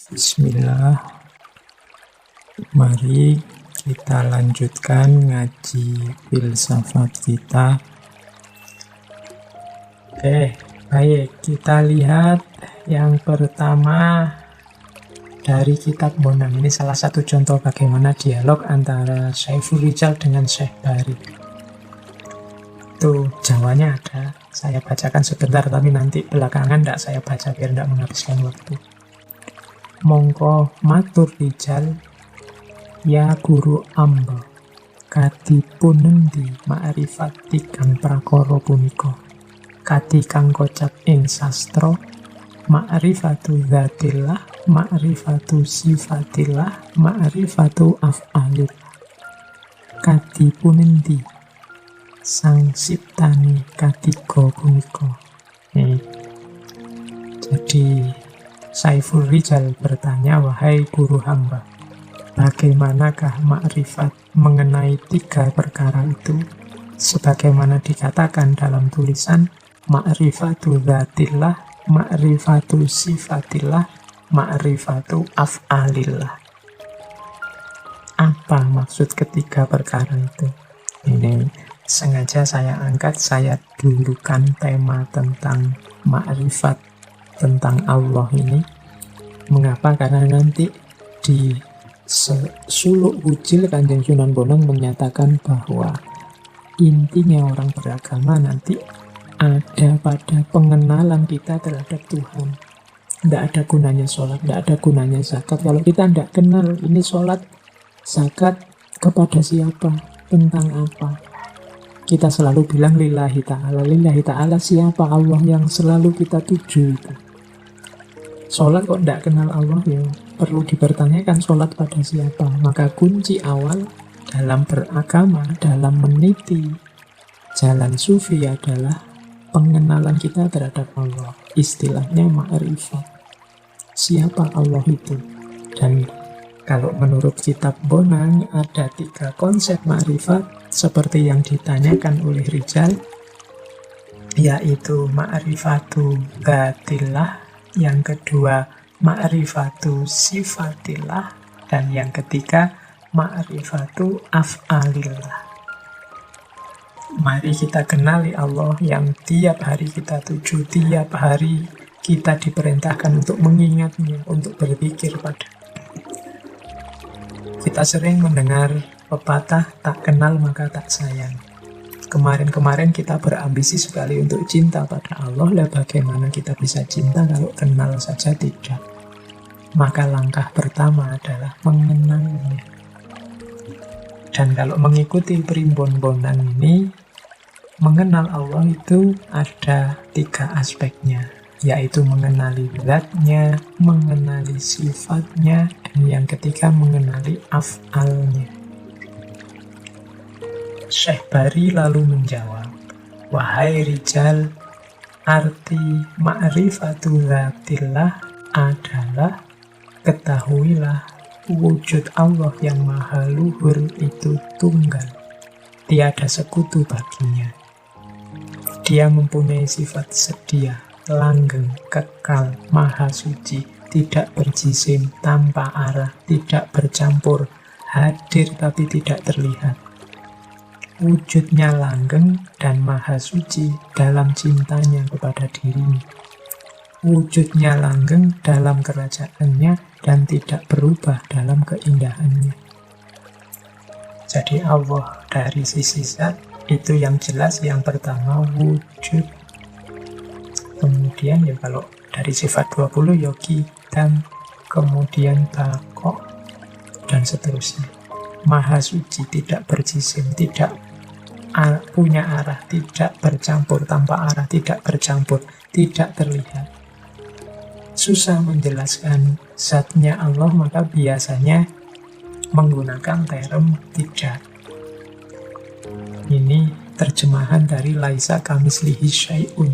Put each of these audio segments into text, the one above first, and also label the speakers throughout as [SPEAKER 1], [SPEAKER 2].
[SPEAKER 1] Bismillah, mari kita lanjutkan ngaji filsafat kita. Baik, kita lihat yang pertama dari kitab Bonang. Ini salah satu contoh bagaimana dialog antara Saiful Rijal dengan Syekh Bari. Itu Jawanya ada, saya bacakan sebentar, tapi nanti belakangan tidak saya baca biar tidak menghabiskan waktu. Mongko matur Rijal, ya guru amba, kadipun endi ma'rifati kang prakara punika, kadi kang kocap ing sastra, ma'rifatu dzatillah, ma'rifatu sifatillah, ma'rifatu af'alillah. Kadipun endi sang siptani katiga punika. Jadi Saiful Rijal bertanya, wahai guru hamba, bagaimanakah makrifat mengenai tiga perkara itu? Sebagaimana dikatakan dalam tulisan, ma'rifatu dzatillah, ma'rifatu sifatillah, ma'rifatu af'alillah. Apa maksud ketiga perkara itu? Ini sengaja saya angkat, saya dulukan tema tentang makrifat, tentang Allah ini. Mengapa? Karena nanti di suluk Wujil Kanjeng Sunan Bonang menyatakan bahwa intinya orang beragama nanti ada pada pengenalan kita terhadap Tuhan. Tidak ada gunanya sholat, tidak ada gunanya zakat kalau kita tidak kenal ini sholat, zakat kepada siapa, tentang apa. Kita selalu bilang lillahi ta'ala. Lillahi ta'ala siapa? Allah yang selalu kita tuju itu. Sholat kok tidak kenal Allah, ya perlu dipertanyakan sholat pada siapa. Maka kunci awal dalam beragama, dalam meniti jalan sufi adalah pengenalan kita terhadap Allah. Istilahnya ma'rifat. Siapa Allah itu? Dan kalau menurut kitab Bonang ada tiga konsep ma'rifat seperti yang ditanyakan oleh Rijal, yaitu ma'rifatu dzatillah, yang kedua ma'rifatu sifatillah, dan yang ketiga ma'rifatu af'alillah. Mari kita kenali Allah yang tiap hari kita tuju, tiap hari kita diperintahkan untuk mengingatnya, untuk berpikir pada. Kita sering mendengar pepatah, tak kenal maka tak sayang. Kemarin-kemarin kita berambisi sekali untuk cinta pada Allah. Lah bagaimana kita bisa cinta kalau kenal saja tidak? Maka langkah pertama adalah mengenalnya. Dan kalau mengikuti primbon Bonang ini, mengenal Allah itu ada tiga aspeknya, yaitu mengenali zatnya, mengenali sifatnya, dan yang ketiga mengenali af'alnya. Syekh Bari lalu menjawab, wahai Rijal, arti ma'rifatu dzatillah adalah ketahuilah wujud Allah yang maha luhur itu tunggal, tiada sekutu baginya. Dia mempunyai sifat sedia, langgeng, kekal, maha suci, tidak berjisim, tanpa arah, tidak bercampur, hadir tapi tidak terlihat. Wujudnya langgeng dan maha suci dalam cintanya kepada dirinya. Wujudnya langgeng dalam kerajaannya dan tidak berubah dalam keindahannya. Jadi Allah dari sisi zat itu yang jelas, yang pertama wujud. Kemudian ya kalau dari sifat 20 yogi dan kemudian bakok dan seterusnya. Maha suci, tidak berjisim, tidak punya arah, tidak bercampur, tanpa arah, tidak bercampur, tidak terlihat. Susah menjelaskan zatnya Allah, maka biasanya menggunakan term tidak. Ini terjemahan dari laisa kamislihi syai'un.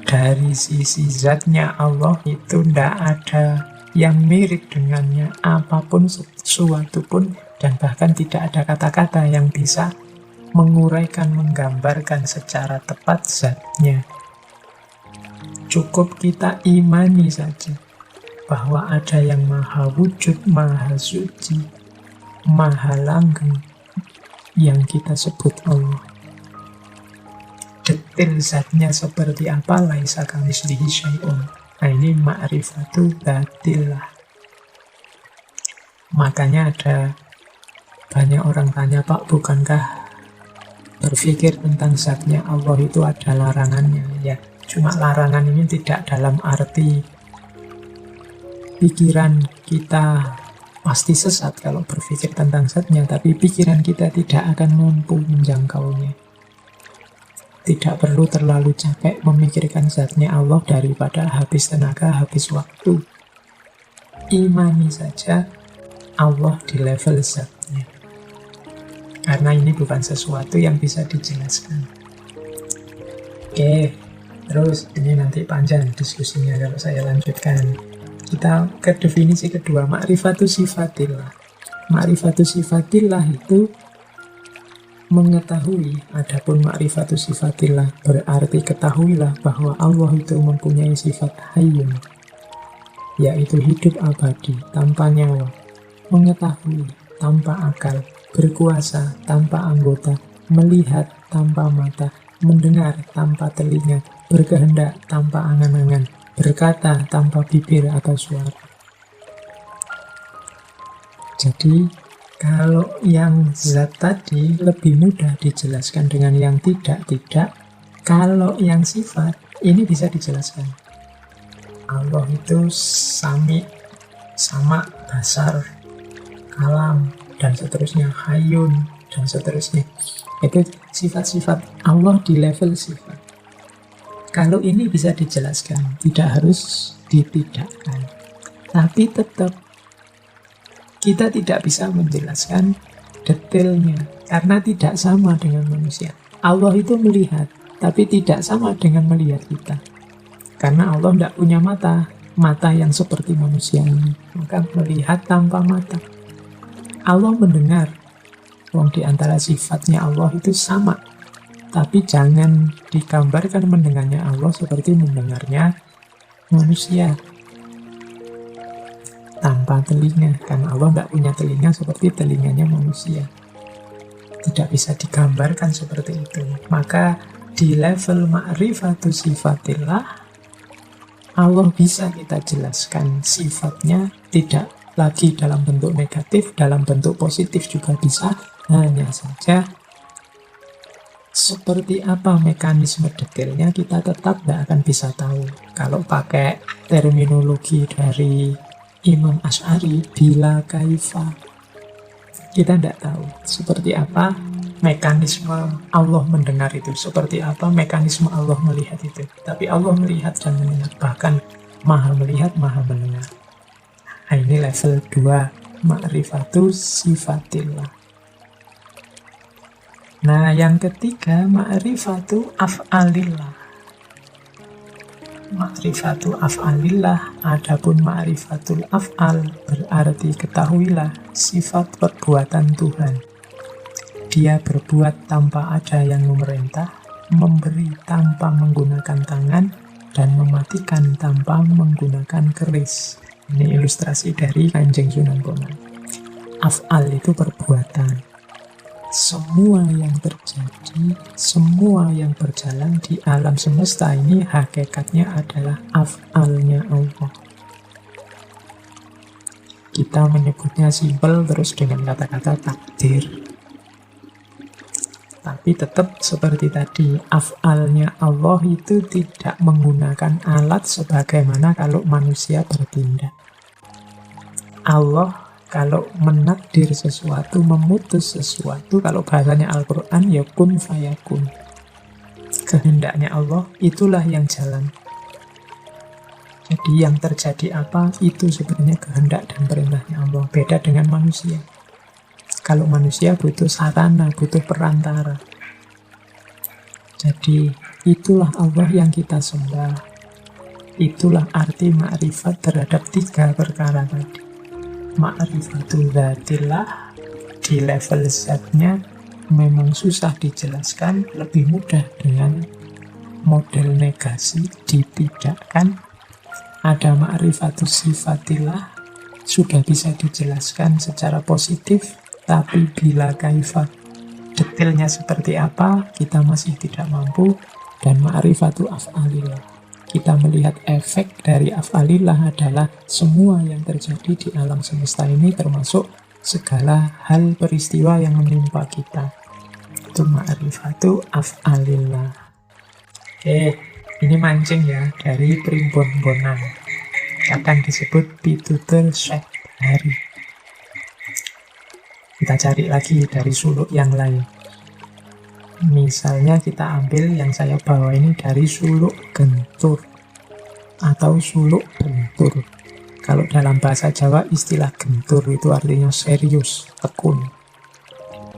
[SPEAKER 1] Dari sisi zatnya Allah itu tidak ada yang mirip dengannya, apapun, sesuatu pun, dan bahkan tidak ada kata-kata yang bisa menguraikan, menggambarkan secara tepat zatnya. Cukup kita imani saja. bahwa ada yang maha wujud, maha suci, maha langgeng yang kita sebut Allah. Detail zatnya seperti apa, laisa kamitslihi syai'un. Nah, ini ma'rifatu dzatillah. Makanya ada banyak orang tanya, Pak, bukankah berpikir tentang zatnya Allah itu ada larangannya? Ya, cuma larangan ini tidak dalam arti pikiran kita pasti sesat kalau berpikir tentang zatnya, tapi pikiran kita tidak akan mampu menjangkaunya. Tidak perlu terlalu capek memikirkan zatnya Allah daripada habis tenaga, habis waktu. Imani saja Allah di level zatnya. Karena ini bukan sesuatu yang bisa dijelaskan. Oke, terus ini nanti panjang diskusinya kalau saya lanjutkan. Kita ke definisi kedua, ma'rifatu sifatillah. Ma'rifatu sifatillah itu mengetahui. Adapun ma'rifatu sifatillah berarti ketahuilah bahwa Allah itu mempunyai sifat hayyun, yaitu hidup abadi tanpa nyawa, mengetahui tanpa akal, berkuasa tanpa anggota, melihat tanpa mata, mendengar tanpa telinga, berkehendak tanpa angan-angan, berkata tanpa bibir atau suara. Jadi kalau yang zat tadi lebih mudah dijelaskan dengan yang tidak. Kalau yang sifat, ini bisa dijelaskan. Allah itu sami, sama, basar, kalam, dan seterusnya, hayyun, dan seterusnya. Itu sifat-sifat Allah di level sifat. Kalau ini bisa dijelaskan, tidak harus ditidakkan. Tapi tetap kita tidak bisa menjelaskan detailnya, karena tidak sama dengan manusia. Allah itu melihat, tapi tidak sama dengan melihat kita. Karena Allah tidak punya mata yang seperti manusia ini. Maka melihat tanpa mata. Allah mendengar. Di antara sifatnya Allah itu sama. Tapi jangan digambarkan mendengarnya Allah seperti mendengarnya manusia. Tanpa telinga, karena Allah tidak punya telinga seperti telinganya manusia. Tidak bisa digambarkan seperti itu. Maka di level ma'rifatu sifatillah, Allah bisa kita jelaskan sifatnya, tidak lagi dalam bentuk negatif, dalam bentuk positif juga bisa. Hanya saja seperti apa mekanisme detailnya kita tetap tidak akan bisa tahu. Kalau pakai terminologi dari Imam Asy'ari, bila kaifa, kita tidak tahu seperti apa mekanisme Allah mendengar itu, seperti apa mekanisme Allah melihat itu. Tapi Allah melihat dan mendengar, bahkan maha melihat, maha mendengar. Nah, ini level 2, ma'rifatu sifatillah. Nah, yang ketiga, ma'rifatu af'alillah. Ma'rifatu af'alillah, adapun ma'rifatul af'al berarti ketahuilah sifat perbuatan Tuhan. Dia berbuat tanpa ada yang memerintah, memberi tanpa menggunakan tangan, dan mematikan tanpa menggunakan keris. Ini ilustrasi dari Kanjeng Sunan Bonang. Af'al itu perbuatan. Semua yang terjadi, semua yang berjalan di alam semesta ini hakikatnya adalah af'alnya Allah. Kita menyebutnya simpel terus dengan kata-kata takdir. Tapi tetap seperti tadi, af'alnya Allah itu tidak menggunakan alat sebagaimana kalau manusia bertindak. Allah kalau menakdir sesuatu, memutus sesuatu, kalau bahasanya Al-Quran, ya kun fayakun. Kehendaknya Allah, itulah yang jalan. Jadi yang terjadi apa, itu sebenarnya kehendak dan perintahnya Allah. Beda dengan manusia. Kalau manusia butuh sarana, butuh perantara. Jadi itulah Allah yang kita sembah. Itulah arti ma'rifat terhadap 3 perkara tadi. Ma'rifatul dzatillah di level zatnya memang susah dijelaskan, lebih mudah dengan model negasi, ditidakkan. Ada ma'rifatus sifatillah, sudah bisa dijelaskan secara positif, tapi bila kaifa, detailnya seperti apa, kita masih tidak mampu. Dan ma'rifatu af'alillah, kita melihat efek dari af'alillah adalah semua yang terjadi di alam semesta ini, termasuk segala hal peristiwa yang menimpa kita. Itu ma'rifatu af'alillah. Ini mancing ya, dari Primbon Bonang. Kadang disebut pitutur Syekh Hari. Kita cari lagi dari suluk yang lain. Misalnya kita ambil yang saya bawa ini dari suluk gentur atau suluk bentur. Kalau dalam bahasa Jawa istilah gentur itu artinya serius, tekun.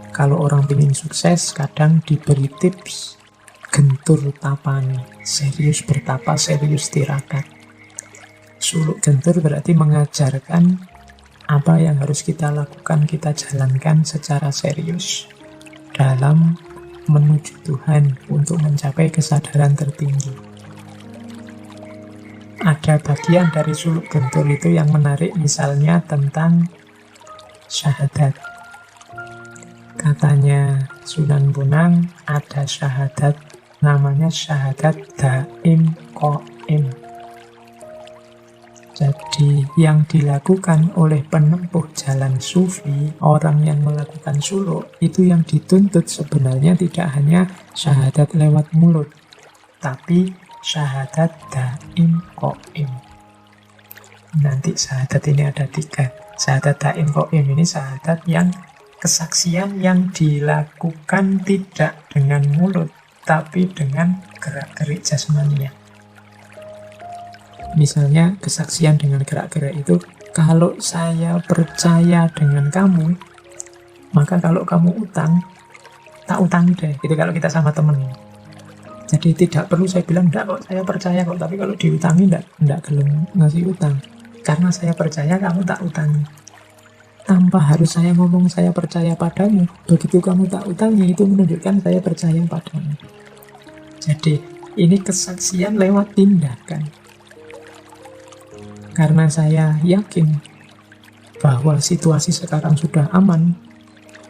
[SPEAKER 1] Kalau orang ingin sukses kadang diberi tips gentur tapani, serius bertapa, serius tirakat. Suluk gentur berarti mengajarkan apa yang harus kita lakukan, kita jalankan secara serius dalam menuju Tuhan untuk mencapai kesadaran tertinggi. Ada bagian dari suluk gentur itu yang menarik, misalnya tentang syahadat. Katanya Sunan Bonang ada syahadat, namanya syahadat daim qaim. Jadi yang dilakukan oleh penempuh jalan sufi, orang yang melakukan suluk, itu yang dituntut sebenarnya tidak hanya syahadat lewat mulut, tapi syahadat daim qaim. Nanti syahadat ini ada 3. Syahadat daim qaim ini syahadat yang kesaksian yang dilakukan tidak dengan mulut, tapi dengan gerak-gerik jasmania. Misalnya kesaksian dengan gerak-gerik itu, kalau saya percaya dengan kamu, maka kalau kamu utang, tak utangi deh. Itu kalau kita sama temen. Jadi tidak perlu saya bilang, enggak kok, saya percaya kok. Tapi kalau diutangi, enggak gelem ngasih utang. Karena saya percaya, kamu tak utangi. Tanpa harus saya ngomong saya percaya padamu. Begitu kamu tak utangi, itu menunjukkan saya percaya padamu. Jadi ini kesaksian lewat tindakan. Karena saya yakin bahwa situasi sekarang sudah aman,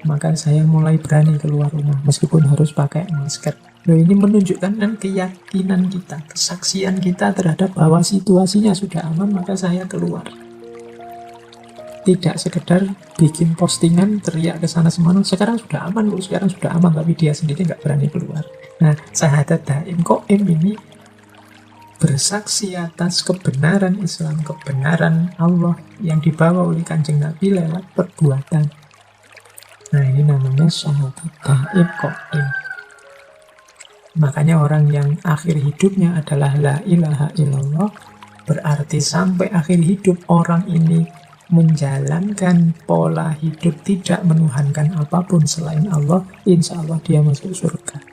[SPEAKER 1] maka saya mulai berani keluar rumah meskipun harus pakai masker. Ini menunjukkan keyakinan kita, kesaksian kita terhadap bahwa situasinya sudah aman, maka saya keluar. Tidak sekedar bikin postingan, teriak ke sana semana, sekarang sudah aman, sekarang sudah aman, tapi dia sendiri nggak berani keluar. Nah, syahadat daim qaim ini bersaksi atas kebenaran Islam, kebenaran Allah yang dibawa oleh Kanjeng Nabi lewat perbuatan. Nah, ini namanya syahadat daim qaim. Makanya orang yang akhir hidupnya adalah la ilaha illallah, berarti sampai akhir hidup orang ini menjalankan pola hidup tidak menuhankan apapun selain Allah, insya Allah dia masuk surga.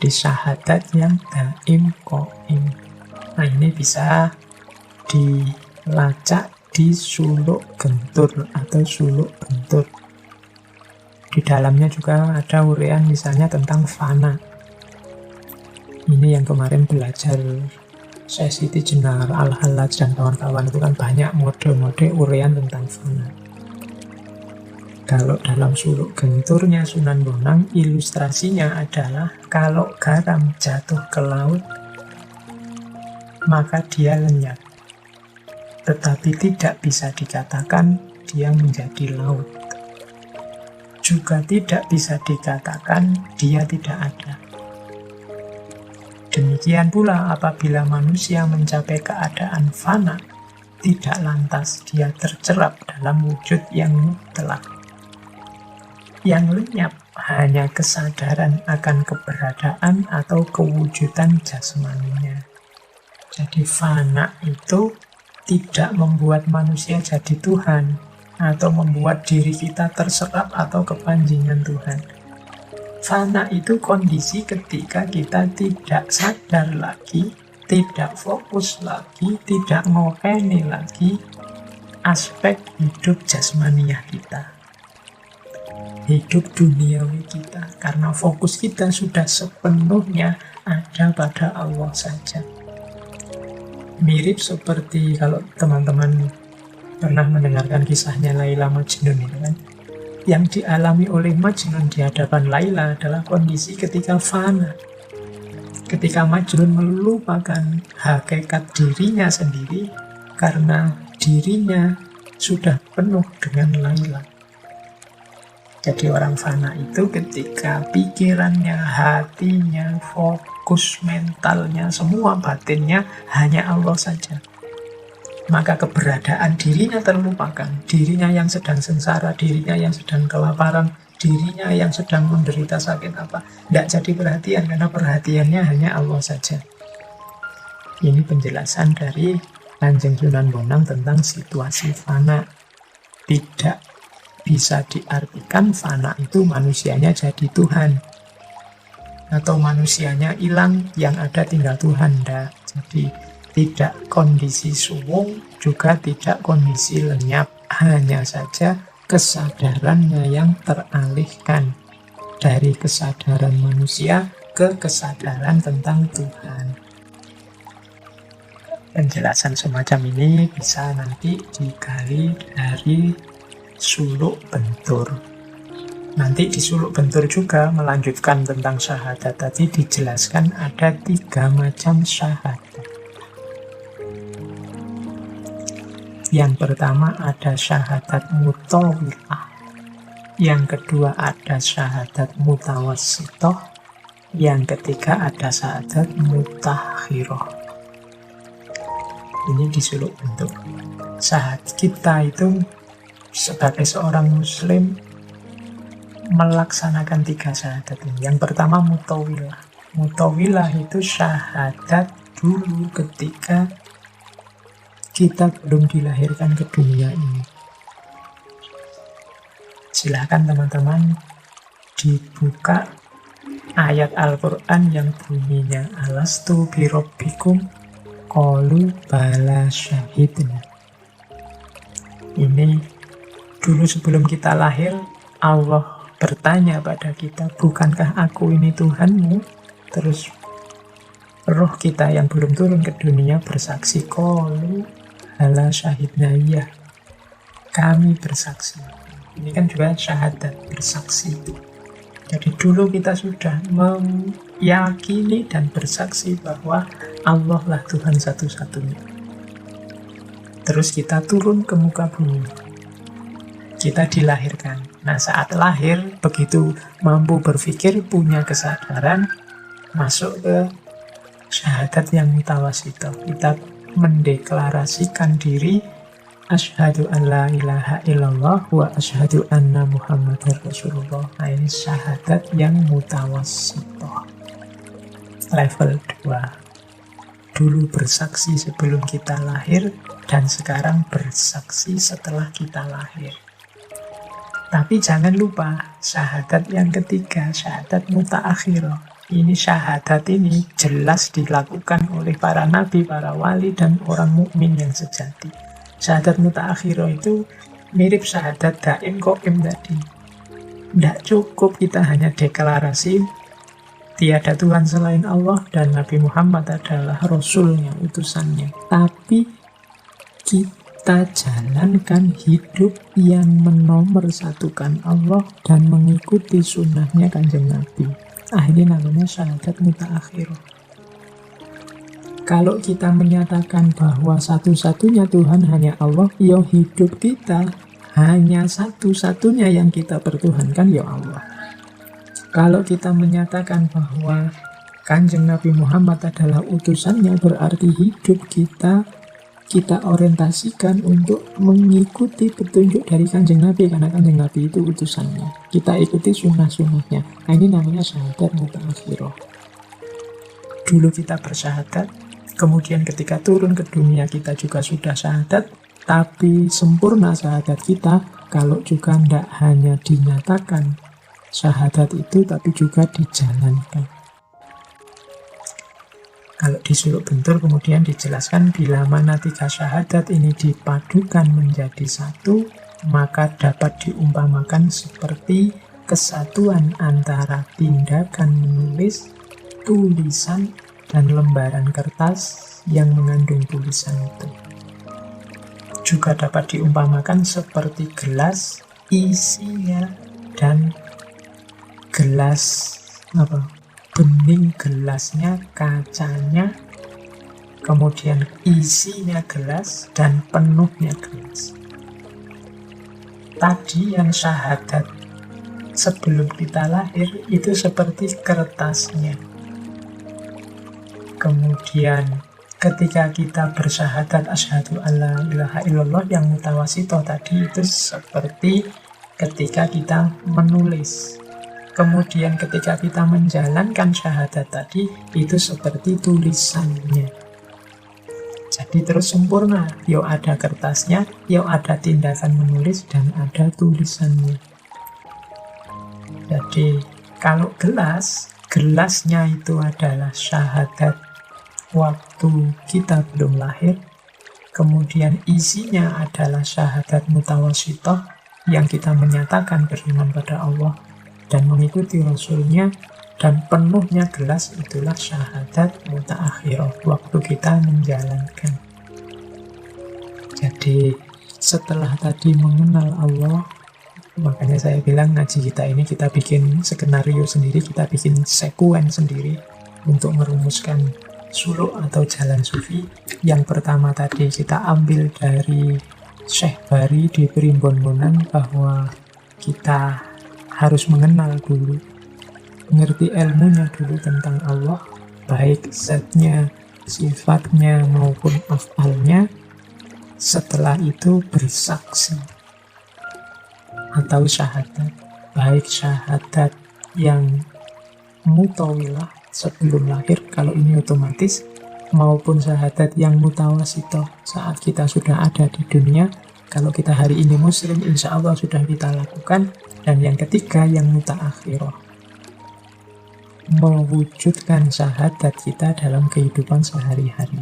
[SPEAKER 1] Di syahadat yang daim qaim. Nah, ini bisa dilacak di suluk gentur atau suluk bentur. Di dalamnya juga ada uraian misalnya tentang fana. Ini yang kemarin belajar Syekh Siti Jenar, Al-Hallaj dan kawan-kawan itu kan banyak mode-mode uraian tentang fana. Kalau dalam suluk genturnya Sunan Bonang, ilustrasinya adalah kalau garam jatuh ke laut, maka dia lenyap. Tetapi tidak bisa dikatakan dia menjadi laut. Juga tidak bisa dikatakan dia tidak ada. Demikian pula apabila manusia mencapai keadaan fana, tidak lantas dia tercerap dalam wujud yang mutlak. Yang lenyap hanya kesadaran akan keberadaan atau kewujudan jasmaninya. Jadi fana itu tidak membuat manusia jadi Tuhan atau membuat diri kita terserap atau kepanjingan Tuhan. Fana itu kondisi ketika kita tidak sadar lagi, tidak fokus lagi, tidak ngopeni lagi aspek hidup jasmaniah kita, hidup duniawi kita, karena fokus kita sudah sepenuhnya ada pada Allah saja. Mirip seperti kalau teman-teman pernah mendengarkan kisahnya Laila Majnun itu kan. Yang dialami oleh Majnun di hadapan Laila adalah kondisi ketika fana. Ketika Majnun melupakan hakikat dirinya sendiri karena dirinya sudah penuh dengan Laila. Jadi orang fana itu ketika pikirannya, hatinya, fokus mentalnya, semua batinnya hanya Allah saja. Maka keberadaan dirinya terlupakan. Dirinya yang sedang sengsara, dirinya yang sedang kelaparan, dirinya yang sedang menderita sakit apa. Tidak jadi perhatian karena perhatiannya hanya Allah saja. Ini penjelasan dari Kanjeng Sunan Bonang tentang situasi fana. Tidak bisa diartikan fana itu manusianya jadi Tuhan. Atau manusianya hilang, yang ada tinggal Tuhan. Tidak. Jadi tidak kondisi suwung, juga tidak kondisi lenyap. Hanya saja kesadarannya yang teralihkan dari kesadaran manusia ke kesadaran tentang Tuhan. Penjelasan semacam ini bisa nanti digali dari suluk bentur. Nanti di suluk bentur juga melanjutkan tentang syahadat. Tadi dijelaskan ada 3 macam syahadat. Yang pertama ada syahadat mutawilah. Yang kedua ada syahadat mutawassitoh. Yang ketiga ada syahadat mutakhirah. Ini di suluk bentuk. Syahadat kita itu sebagai seorang muslim melaksanakan 3 syahadat ini. Yang pertama mutawilah. Mutawilah itu syahadat dulu ketika kita belum dilahirkan ke dunia ini. Silakan teman-teman dibuka ayat Al-Quran yang bunyinya alastu birabbikum qalu bala syahidna. Ini dulu sebelum kita lahir, Allah bertanya pada kita, bukankah aku ini Tuhanmu? Terus roh kita yang belum turun ke dunia bersaksi, qalu bala syahidna, iya, kami bersaksi. Ini kan juga syahadat, bersaksi. Jadi dulu kita sudah meyakini dan bersaksi bahwa Allah lah Tuhan satu-satunya. Terus kita turun ke muka bumi. Kita dilahirkan. Nah, saat lahir, begitu mampu berpikir, punya kesadaran, masuk ke syahadat yang mutawassitoh. Kita mendeklarasikan diri, asyhadu an la ilaha illallah wa asyhadu anna muhammadar rasulullah. Nah, ini syahadat yang mutawassitoh. Level 2. Dulu bersaksi sebelum kita lahir, dan sekarang bersaksi setelah kita lahir. Tapi jangan lupa, syahadat yang ketiga, syahadat mutaakhirah. Ini syahadat ini jelas dilakukan oleh para nabi, para wali, dan orang mukmin yang sejati. Syahadat mutaakhirah itu mirip syahadat daim qaim tadi. Tidak cukup kita hanya deklarasi tiada Tuhan selain Allah dan Nabi Muhammad adalah Rasulnya, utusannya. Tapi kita jalankan hidup yang menomorsatukan Allah dan mengikuti sunnahnya Kanjeng Nabi. Ini namanya syahadat mutaakhirah. Kalau kita menyatakan bahwa satu-satunya Tuhan hanya Allah, ya hidup kita hanya satu-satunya yang kita pertuhankan, ya Allah. Kalau kita menyatakan bahwa Kanjeng Nabi Muhammad adalah utusannya, berarti hidup kita orientasikan untuk mengikuti petunjuk dari Kanjeng Nabi, karena Kanjeng Nabi itu utusannya. Kita ikuti sunnah-sunnahnya. Nah, ini namanya syahadat mutaakhirah. Dulu kita bersyahadat, kemudian ketika turun ke dunia kita juga sudah syahadat, tapi sempurna syahadat kita kalau juga tidak hanya dinyatakan syahadat itu, tapi juga dijalankan. Kalau di suluk bentur kemudian dijelaskan bila mana 3 syahadat ini dipadukan menjadi satu, maka dapat diumpamakan seperti kesatuan antara tindakan menulis, tulisan, dan lembaran kertas yang mengandung tulisan itu. Juga dapat diumpamakan seperti gelas, isinya dan gelas bening gelasnya, kacanya, kemudian isinya gelas dan penuhnya gelas. Tadi yang syahadat sebelum kita lahir itu seperti kertasnya. Kemudian ketika kita bersyahadat asyhadu alla ilaha illallah yang mutawasito tadi itu seperti ketika kita menulis. Kemudian ketika kita menjalankan syahadat tadi itu seperti tulisannya. Jadi terus sempurna, yo ada kertasnya, yo ada tindakan menulis, dan ada tulisannya. Jadi kalau gelasnya itu adalah syahadat waktu kita belum lahir, kemudian isinya adalah syahadat mutawasitoh yang kita menyatakan beriman pada Allah dan mengikuti Rasulnya, dan penuhnya gelas itulah syahadat mutaakhirah, waktu kita menjalankan. Jadi setelah tadi mengenal Allah, makanya saya bilang ngaji kita ini kita bikin skenario sendiri, kita bikin sekuen sendiri untuk merumuskan suluk atau jalan sufi. Yang pertama tadi kita ambil dari Syekh Bari di Primbon Bonan bahwa kita harus mengenal dulu, mengerti ilmunya dulu tentang Allah, baik zatnya, sifatnya maupun af'alnya. Setelah itu bersaksi atau syahadat, baik syahadat yang mutawilah sebelum lahir kalau ini otomatis, maupun syahadat yang mutawasitoh saat kita sudah ada di dunia. Kalau kita hari ini muslim, insya Allah sudah kita lakukan. Dan yang ketiga yang mutaakhirah, mewujudkan syahadat kita dalam kehidupan sehari-hari.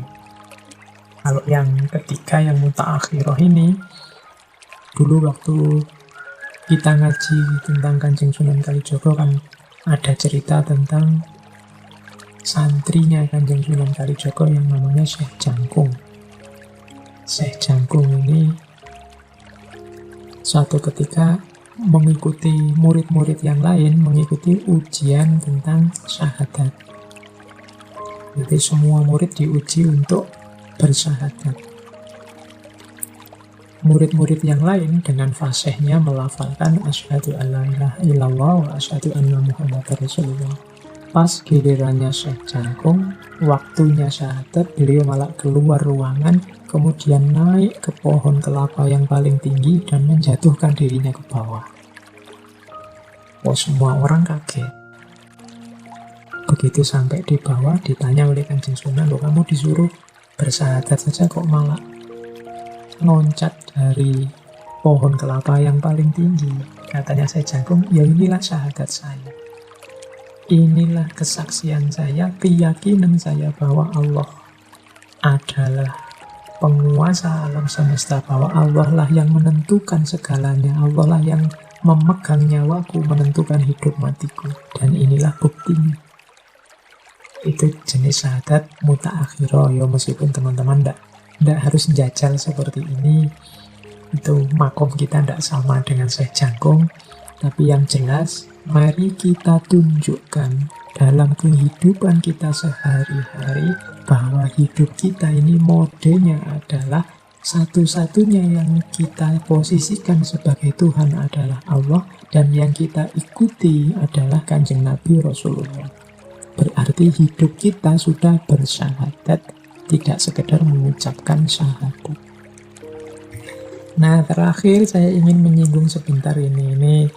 [SPEAKER 1] Kalau yang ketiga yang mutaakhirah ini, dulu waktu kita ngaji tentang Kanjeng Sunan Kalijaga kan ada cerita tentang santrinya Kanjeng Sunan Kalijaga yang namanya Syekh Jangkung. Syekh Jangkung ini suatu ketika mengikuti murid-murid yang lain, mengikuti ujian tentang syahadat. Jadi semua murid diuji untuk bersyahadat. Murid-murid yang lain dengan fasihnya melafalkan asyhadu alla ilaha illallah wa asyhadu anna muhammadar rasulullah. Pas gilirannya Syekh Jangkung, waktunya syahadat, beliau malah keluar ruangan, kemudian naik ke pohon kelapa yang paling tinggi dan menjatuhkan dirinya ke bawah. Oh, semua orang kaget. Begitu sampai di bawah, ditanya oleh Kanjeng Sunan, loh kamu disuruh bersyahadat saja kok malah loncat dari pohon kelapa yang paling tinggi? Katanya Syekh Jangkung, ya inilah syahadat saya. Inilah kesaksian saya, keyakinan saya bahwa Allah adalah penguasa alam semesta, bahwa Allah lah yang menentukan segalanya, Allah lah yang memegang nyawaku, menentukan hidup matiku, dan inilah buktinya. Itu jenis syahadat mutaakhirah. Ya meskipun teman-teman tidak harus jajal seperti ini, itu makom kita tidak sama dengan Syekh Jangkung, tapi yang jelas mari kita tunjukkan dalam kehidupan kita sehari-hari bahwa hidup kita ini modenya adalah satu-satunya yang kita posisikan sebagai Tuhan adalah Allah, dan yang kita ikuti adalah Kanjeng Nabi Rasulullah. Berarti hidup kita sudah bersyahadat, tidak sekedar mengucapkan syahadat. Nah, terakhir saya ingin menyinggung sebentar ini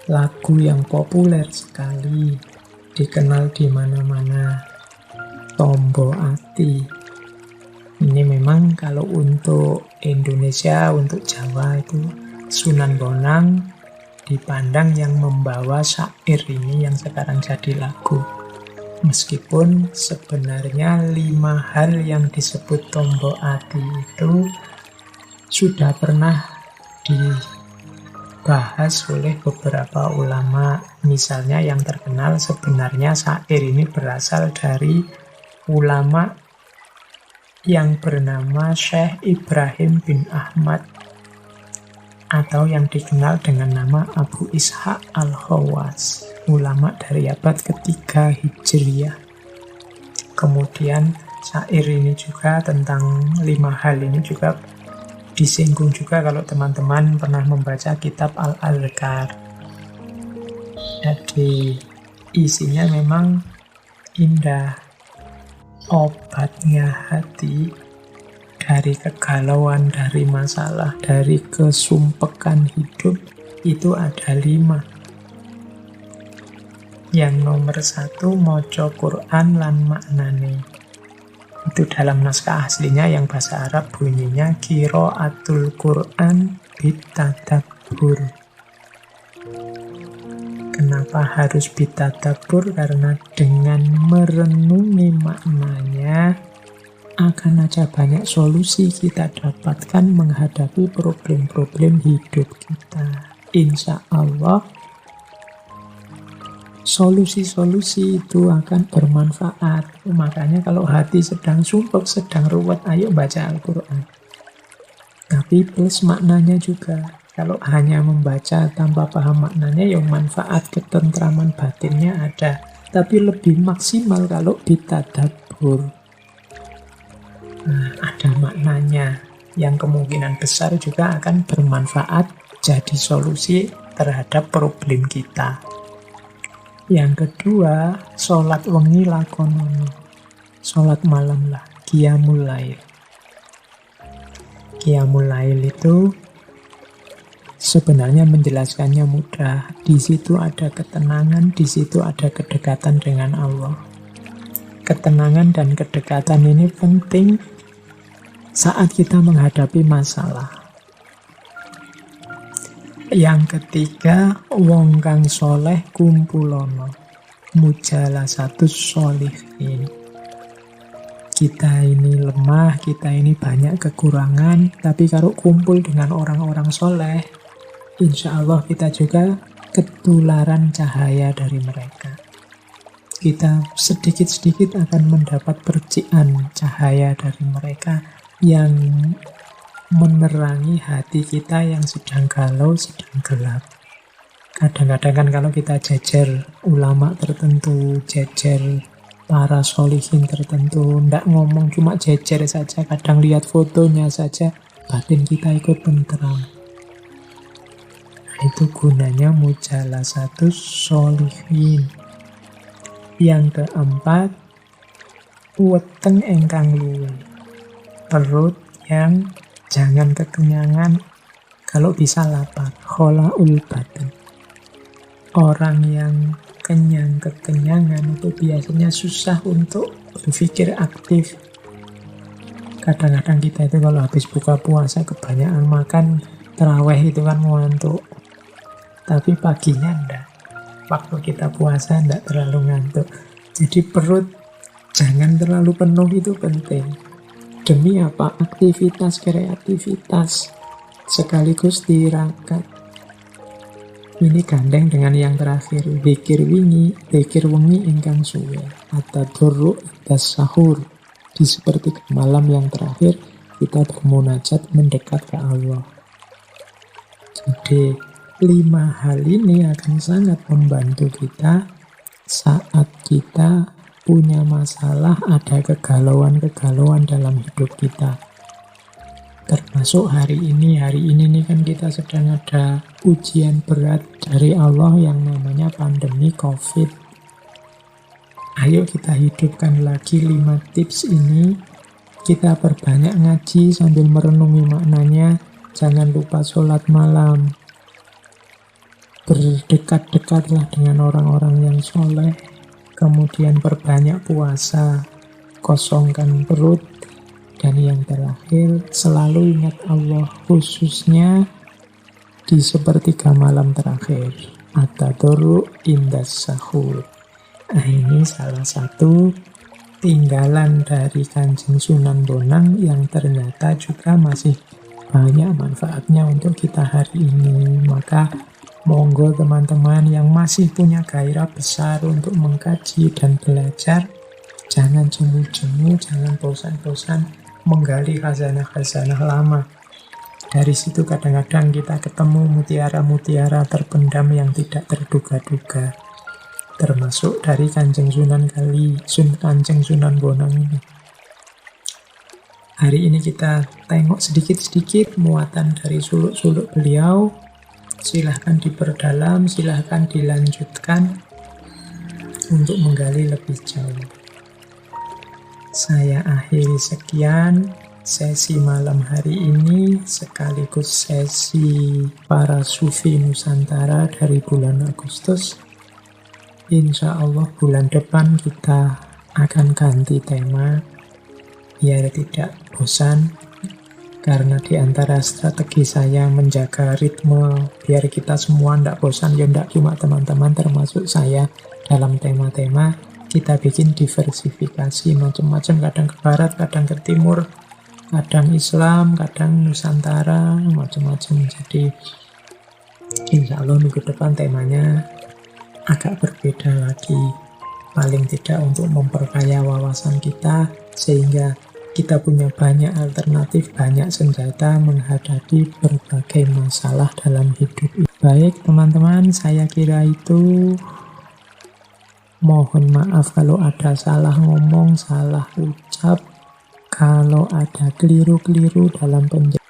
[SPEAKER 1] lagu yang populer sekali, dikenal di mana-mana, Tombo Ati. Ini memang kalau untuk Indonesia, untuk Jawa itu Sunan Bonang dipandang yang membawa syair ini yang sekarang jadi lagu. Meskipun sebenarnya 5 hal yang disebut Tombo Ati itu sudah pernah dibahas oleh beberapa ulama. Misalnya yang terkenal sebenarnya syair ini berasal dari ulama yang bernama Syekh Ibrahim bin Ahmad atau yang dikenal dengan nama Abu Ishaq Al-Khawas, ulama dari abad ketiga Hijriyah. Kemudian syair ini juga tentang 5 hal ini juga disinggung juga kalau teman-teman pernah membaca kitab Al-Adhkar. Jadi isinya memang indah. Obatnya hati dari kegalauan, dari masalah, dari kesumpekan hidup itu ada 5. Yang nomor 1, moco Quran lan maknane. Itu dalam naskah aslinya yang bahasa Arab bunyinya qiraatul Quran bitadabbur. Kenapa harus bitadabbur? Karena dengan merenungi maknanya akan ada banyak solusi kita dapatkan menghadapi problem-problem hidup kita. Insya Allah solusi-solusi itu akan bermanfaat. Makanya kalau hati sedang sumpek, sedang ruwet, ayo baca Al-Quran. Tapi plus maknanya juga. Kalau hanya membaca tanpa paham maknanya, yang manfaat ketentraman batinnya ada. Tapi lebih maksimal kalau bitadabbur. Nah, ada maknanya yang kemungkinan besar juga akan bermanfaat jadi solusi terhadap problem kita. Yang kedua, sholat wengi lakonono. Sholat malam lah, qiyamul lail. Qiyamul lail itu sebenarnya menjelaskannya mudah. Di situ ada ketenangan, di situ ada kedekatan dengan Allah. Ketenangan dan kedekatan ini penting saat kita menghadapi masalah. Yang ketiga, wong kang soleh kumpulono, mujalasatus sholihin. Kita ini lemah, kita ini banyak kekurangan, tapi kalau kumpul dengan orang-orang soleh, insya Allah kita juga ketularan cahaya dari mereka. Kita sedikit-sedikit akan mendapat percikan cahaya dari mereka yang menerangi hati kita yang sedang galau, sedang gelap. Kadang-kadang kan kalau kita jejer ulama tertentu, jejer para sholihin tertentu, ndak ngomong cuma jejer saja, kadang lihat fotonya saja, batin kita ikut tenteram. Itu gunanya mujalasatus sholihin. Yang keempat, weteng engkang luwe. Perut yang jangan kekenyangan, kalau bisa lapar. Kholaul batin. Orang yang kekenyangan itu biasanya susah untuk berpikir aktif. Kadang-kadang kita itu kalau habis buka puasa kebanyakan makan, tarawih itu kan ngantuk. Tapi paginya enggak. Waktu kita puasa enggak terlalu ngantuk. Jadi perut jangan terlalu penuh, itu penting. Demi apa? Aktivitas, kreativitas. Sekaligus tirakat. Ini gandeng dengan yang terakhir. Zikir wengi ingkang suwe. At-tadarru atas sahur. Di sepertiga malam yang terakhir, kita bermunajat mendekat ke Allah. Jadi 5 hal ini akan sangat membantu kita saat kita punya masalah, ada kegalauan-kegalauan dalam hidup kita. Termasuk hari ini nih kan kita sedang ada ujian berat dari Allah yang namanya pandemi COVID. Ayo kita hidupkan lagi 5 tips ini. Kita perbanyak ngaji sambil merenungi maknanya. Jangan lupa sholat malam. Berdekat-dekatlah dengan orang-orang yang soleh. Kemudian perbanyak puasa. Kosongkan perut. Dan yang terakhir, selalu ingat Allah, khususnya di sepertiga malam terakhir. At-tadarru indas sahur. Nah, ini salah satu tinggalan dari Kanjeng Sunan Bonang yang ternyata juga masih banyak manfaatnya untuk kita hari ini. Maka monggo teman-teman yang masih punya gairah besar untuk mengkaji dan belajar, jangan jemu-jemu, jangan bosan-bosan menggali khazanah-khazanah lama. Dari situ kadang-kadang kita ketemu mutiara-mutiara terpendam yang tidak terduga-duga. Termasuk dari Kanjeng Sunan Kanjeng Sunan Bonang ini. Hari ini kita tengok sedikit-sedikit muatan dari suluk-suluk beliau. Silahkan diperdalam, silahkan dilanjutkan untuk menggali lebih jauh. Saya akhiri sekian sesi malam hari ini, sekaligus sesi para sufi Nusantara dari bulan Agustus. Insya Allah bulan depan kita akan ganti tema, biar tidak bosan, karena di antara strategi saya menjaga ritme biar kita semua tidak bosan, ya tidak cuma teman-teman termasuk saya dalam tema-tema, kita bikin diversifikasi macam-macam, kadang ke barat, kadang ke timur, kadang Islam, kadang Nusantara, macam-macam. Jadi insya Allah minggu depan temanya agak berbeda lagi, paling tidak untuk memperkaya wawasan kita, sehingga kita punya banyak alternatif, banyak senjata menghadapi berbagai masalah dalam hidup. Baik teman-teman, saya kira itu. Mohon maaf kalau ada salah ngomong, salah ucap, kalau ada keliru-keliru dalam penjelasan.